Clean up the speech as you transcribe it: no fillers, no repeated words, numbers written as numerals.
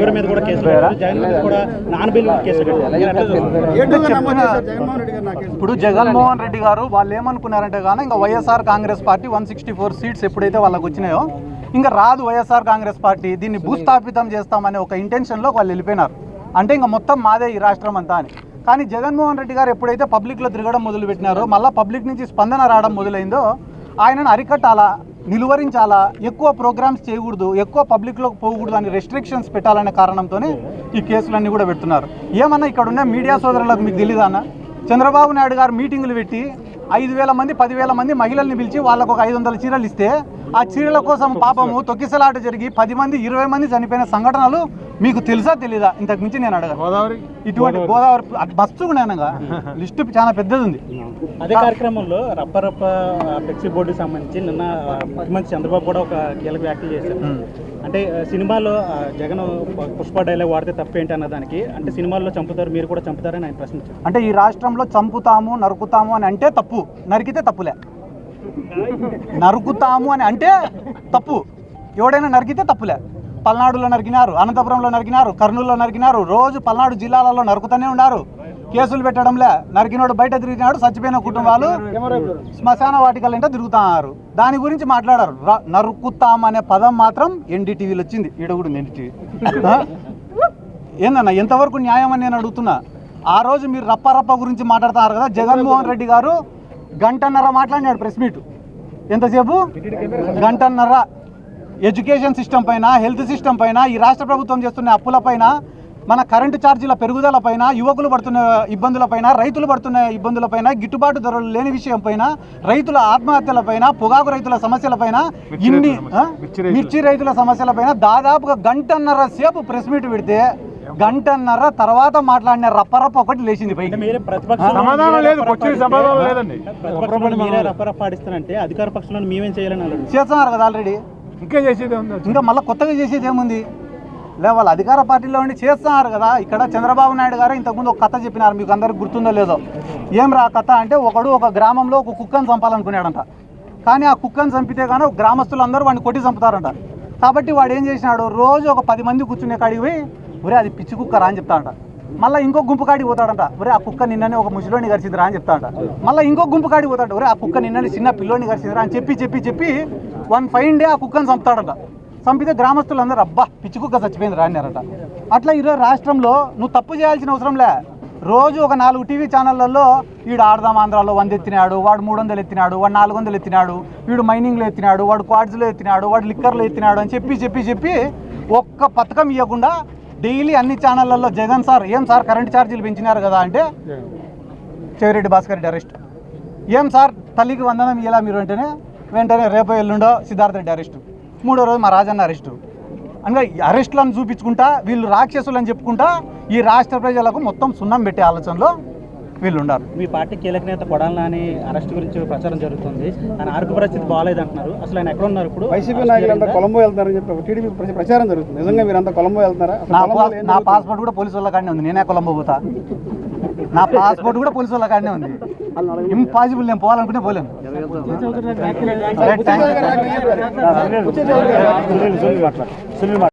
Driver మీద కూడా case Jagan మీద కూడా నాన్ బిల్ కేసు ఇప్పుడు జగన్మోహన్ రెడ్డి గారు వాళ్ళు ఏమనుకున్నారంటే కానీ ఇంకా వైఎస్ఆర్ కాంగ్రెస్ పార్టీ 164 సీట్స్ ఎప్పుడైతే వాళ్ళకి వచ్చినాయో ఇంకా రాదు వైఎస్ఆర్ కాంగ్రెస్ పార్టీ, దీన్ని భూస్థాపితం చేస్తామనే ఒక ఇంటెన్షన్లో వాళ్ళు వెళ్ళిపోయినారు. అంటే ఇంకా మొత్తం మాదే ఈ రాష్ట్రం అంతా అని. కానీ జగన్మోహన్ రెడ్డి గారు ఎప్పుడైతే పబ్లిక్లో తిరగడం మొదలుపెట్టినారో, మళ్ళీ పబ్లిక్ నుంచి స్పందన రావడం మొదలైందో, ఆయనను అరికట్టాలా, నిలువరించాలా, ఎక్కువ ప్రోగ్రామ్స్ చేయకూడదు, ఎక్కువ పబ్లిక్లోకి పోకూడదు అని రెస్ట్రిక్షన్స్ పెట్టాలనే కారణంతోనే ఈ కేసులన్నీ కూడా పెడుతున్నారు. ఏమన్నా ఇక్కడ ఉన్న మీడియా సోదరులకు మీకు తెలీదా అన్న, చంద్రబాబు నాయుడు గారు మీటింగులు పెట్టి 5,000 మంది 10,000 మంది మహిళల్ని పిలిచి వాళ్ళకు ఒక 500 చీరలు ఇస్తే ఆ చీరల కోసం పాపము తొక్కిసలాట జరిగి 10 మంది 20 మంది చనిపోయిన సంఘటనలు మీకు తెలుసా తెలీదా? ఇంతకు మించి నేను అడగను. ఇటువంటి గోదావరి మస్తు ఉన్నాయనగా లిస్టు చాలా పెద్దది ఉంది. అదే కార్యక్రమంలో రప్పరప్ప ఫ్లెక్సీ బోర్డుకి సంబంధించి నిన్న ముఖ్యమంత్రి చంద్రబాబు కూడా ఒక కీలక వ్యాఖ్యలు చేశారు. అంటే సినిమాలో జగన్ పుష్ప డైలాగ్ వాడితే తప్పేంటి అన్న దానికి, అంటే సినిమాల్లో చంపుతారు మీరు కూడా చంపుతారని ఆయన ప్రశ్నించారు. అంటే ఈ రాష్ట్రంలో చంపుతాము నరుకుతాము అని అంటే తప్పు, నరికితే తప్పులే. నరుకుతాము అని అంటే తప్పు, ఎవడైనా నరికితే తప్పులే. పల్నాడులో నరికినారు, అనంతపురంలో నరికినారు, కర్నూలులో నరికినారు, రోజు పల్నాడు జిల్లాలలో నరుకుతూనే ఉన్నారు. కేసులు పెట్టడంలే, నరికినోడు బయట తిరిగినాడు, చచ్చిపోయిన కుటుంబాలు శ్మశాన వాటికలంటే తిరుగుతున్నారు. దాని గురించి మాట్లాడారు. నరుకుతామనే పదం మాత్రం ఎన్డీటీవీలో వచ్చింది. ఈడ కూడా ఉంది ఎన్డీటీవీ. ఏందన్నా ఎంతవరకు న్యాయం అని నేను అడుగుతున్నా. ఆ రోజు మీరు రప్పరప్ప గురించి మాట్లాడుతున్నారు కదా, జగన్మోహన్ రెడ్డి గారు గంటన్నర మాట్లాడినాడు ప్రెస్ మీట్. ఎంతసేపు? గంటన్నర. ఎడ్యుకేషన్ సిస్టమ్ పైన, హెల్త్ సిస్టమ్ పైన, ఈ రాష్ట్ర ప్రభుత్వం చేస్తున్న అప్పుల పైన, మన కరెంటు ఛార్జీల పెరుగుదల పైన, యువకులు పడుతున్న ఇబ్బందుల పైన, రైతులు పడుతున్న ఇబ్బందుల పైన, గిట్టుబాటు ధరలు లేని విషయం పైన, రైతుల ఆత్మహత్యల పైన, పొగాకు రైతుల సమస్యల పైన, మిర్చి రైతుల సమస్యల పైన దాదాపుగా గంటన్నర సేపు ప్రెస్ మీట్ పెడితే గంటన్నర తర్వాత మాట్లాడిన రప్పరప్ప ఒకటి లేచింది పైకి. రప్పరప్పాడిస్తానంటే అధికార పక్షంలో మేమేం చేయాలని చేస్తున్నారు కదా ఆల్రెడీ. ఇంకా మళ్ళీ కొత్తగా చేసేది ఏముంది? వాళ్ళు అధికార పార్టీలో ఉండి చేస్తున్నారు కదా. ఇక్కడ చంద్రబాబు నాయుడు గారు ఇంతకుముందు ఒక కథ చెప్పినారు, మీకు అందరికి గుర్తుందో లేదో. ఏం రా కథ అంటే, ఒక గ్రామంలో ఒక కుక్కను చంపాలనుకున్నాడంట. కానీ ఆ కుక్కను చంపితే కానీ గ్రామస్తులందరూ వాడిని కొట్టి చంపుతారంట. కాబట్టి వాడు ఏం చేసినాడు, రోజు ఒక 10 మంది కూర్చునే కాడికి పోయి, ఒరే అది పిచ్చి కుక్కరా అని చెప్తాడంట. మళ్ళీ ఇంకో గుంపు కాడికి పోతాడంట, ఒరే ఆ కుక్క నిన్ననే ఒక ముసలోని గరిచిదిరా అని చెప్తాడంట. మళ్ళీ ఇంకో గుంపు కాడికి పోతాడు, ఒరే ఆ కుక్క నిన్ననే చిన్న పిల్లోని గరిచిదిరా అని చెప్పి వన్ ఫైన్ డే ఆ కుక్కను చంపుతాడంట. చంపితే గ్రామస్తులందరూ అబ్బా పిచ్చి కుక్క చచ్చిపోయింది రాన్నారట. అట్లా ఈరోజు రాష్ట్రంలో నువ్వు తప్పు చేయాల్సిన అవసరంలే. రోజు ఒక 4 టీవీ ఛానళ్లలో వీడు ఆడదాం ఆంధ్రాలో 100 ఎత్తినాడు, వాడు 300 ఎత్తినాడు, వాడు 400 ఎత్తినాడు, వీడు మైనింగ్లో ఎత్తినాడు, వాడు క్వాడ్స్లో ఎత్తినాడు, వాడు లిక్కర్లో ఎత్తినాడు అని చెప్పి ఒక్క పథకం ఇవ్వకుండా డైలీ అన్ని ఛానళ్లలో జగన్ సార్ ఏం సార్ కరెంట్ ఛార్జీలు పెంచినారు కదా అంటే చెవిరెడ్డి భాస్కర్ రెడ్డి అరెస్ట్. ఏం సార్ తల్లికి వందనం ఇయ్యాలా మీరు అంటేనే వెంటనే రేపో ఎల్లుండో సిద్ధార్థ రెడ్డి అరెస్టు, 3వ రోజు మా రాజన్న అరెస్టు. అనగా అరెస్టులను చూపించుకుంటా వీళ్ళు రాక్షసులు అని చెప్పుకుంటా ఈ రాష్ట్ర ప్రజలకు మొత్తం సున్నం పెట్టే ఆలోచనలో వీళ్ళు ఉన్నారు. మీ పార్టీ కీలక నేత కొడాలి నాని అరెస్ట్ గురించి ప్రచారం జరుగుతుంది. ఆయన ఆరోగ్య పరిస్థితి బాగాలేదంటున్నారు. అసలు ఆయన ఎక్కడ ఉన్నారు ఇప్పుడు? వైసీపీ నాయకులంతా కొలంబో వెళ్తారని చెప్పి టీడీపీ ప్రచారం జరుగుతుంది. నిజంగా మీరంతా కొలంబో వెళ్తారా? నా పాస్పోర్ట్ కూడా పోలీసు వాళ్ళ కాడనే ఉంది. నేనే కొలంబో పోతా. నా పాస్పోర్ట్ కూడా పోలీసు వాళ్ళ కాడనే ఉంది. ఇంపాసిబుల్, నేను పోవాలనుకుంటే పోలేను.